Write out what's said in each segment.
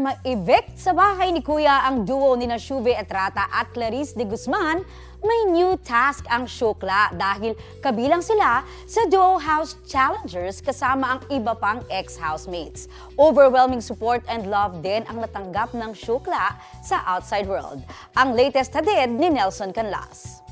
ma-evict sa bahay ni Kuya ang duo ni Shuve Etrata at Clarice de Guzman, may new task ang Shukla dahil kabilang sila sa Duo House Challengers kasama ang iba pang ex-housemates. Overwhelming support and love din ang natanggap ng Shukla sa outside world. Ang latest hatid ni Nelson Canlas.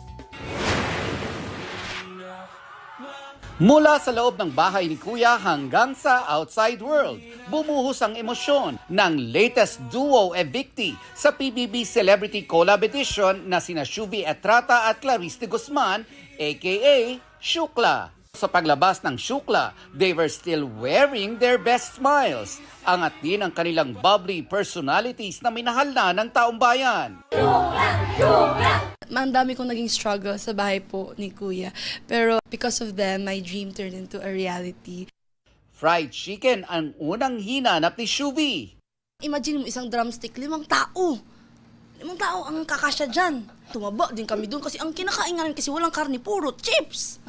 Mula sa loob ng bahay ni Kuya hanggang sa outside world, bumuhos ang emosyon ng latest duo evictee sa PBB Celebrity Collab Edition na sina Shuve Etrata at Clarice de Guzman, aka Shukla. Sa paglabas ng Shukla, they were still wearing their best smiles. Angat din ang kanilang bubbly personalities na minahal na ng taong bayan. Ang dami kong naging struggle sa bahay po ni Kuya. Pero because of them, my dream turned into a reality. Fried chicken ang unang hinanap ni Shuve. Imagine mo isang drumstick, 5 tao. 5 tao ang kakasya dyan. Tumaba din kami doon kasi ang kinakain namin kasi walang karne, puro chips.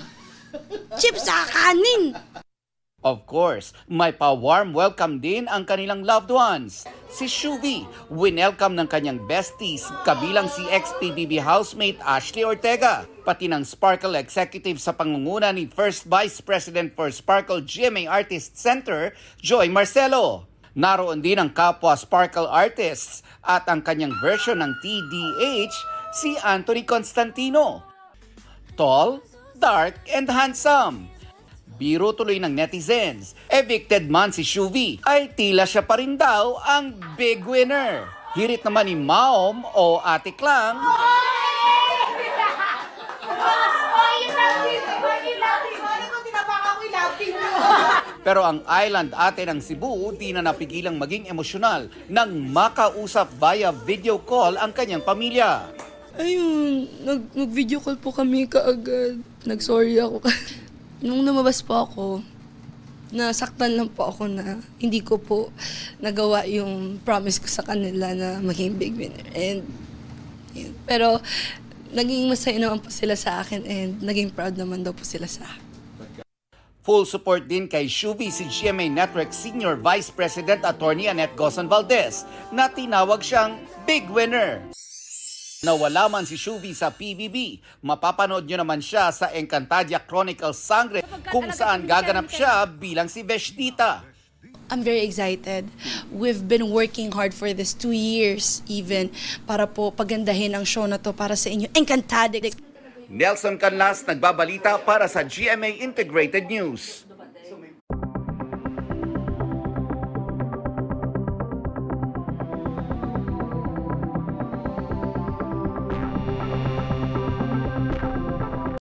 Chips sa kanin. Of course, may pa-warm welcome din ang kanilang loved ones. Si Shuve, winelcome ng kanyang besties, kabilang si ex-PBB housemate Ashley Ortega, pati ng Sparkle executive sa pangunguna ni First Vice President for Sparkle GMA Artist Center, Joy Marcelo. Naroon din ang kapwa Sparkle artists at ang kanyang version ng TDH, si Anthony Constantino. Tall, dark, and handsome. Biro tuloy ng netizens, evicted man si Shuve ay tila siya pa rin daw ang big winner. Hirit naman ni Maom o Ate Klang. Pero ang island ate ng Cebu di na napigilang maging emosyonal nang makausap via video call ang kanyang pamilya. Ayun, nag-video call po kami kaagad. Nag-sorry ako. Nung lumabas po ako, nasaktan lang po ako na hindi ko po nagawa yung promise ko sa kanila na maging big winner. Pero naging masaya naman po sila sa akin and naging proud naman daw po sila sa akin. Full support din kay Shuve si GMA Network Senior Vice President Attorney Annette Gozon Valdez na tinawag siyang big winner. Nawala man si Shuve sa PBB, mapapanood nyo naman siya sa Encantadia Chronicles Sangre kung saan gaganap siya bilang si Veshtita. I'm very excited. We've been working hard for this 2 years even para po pagandahin ang show na to para sa inyo. Encantadia! Nelson Canlas nagbabalita para sa GMA Integrated News.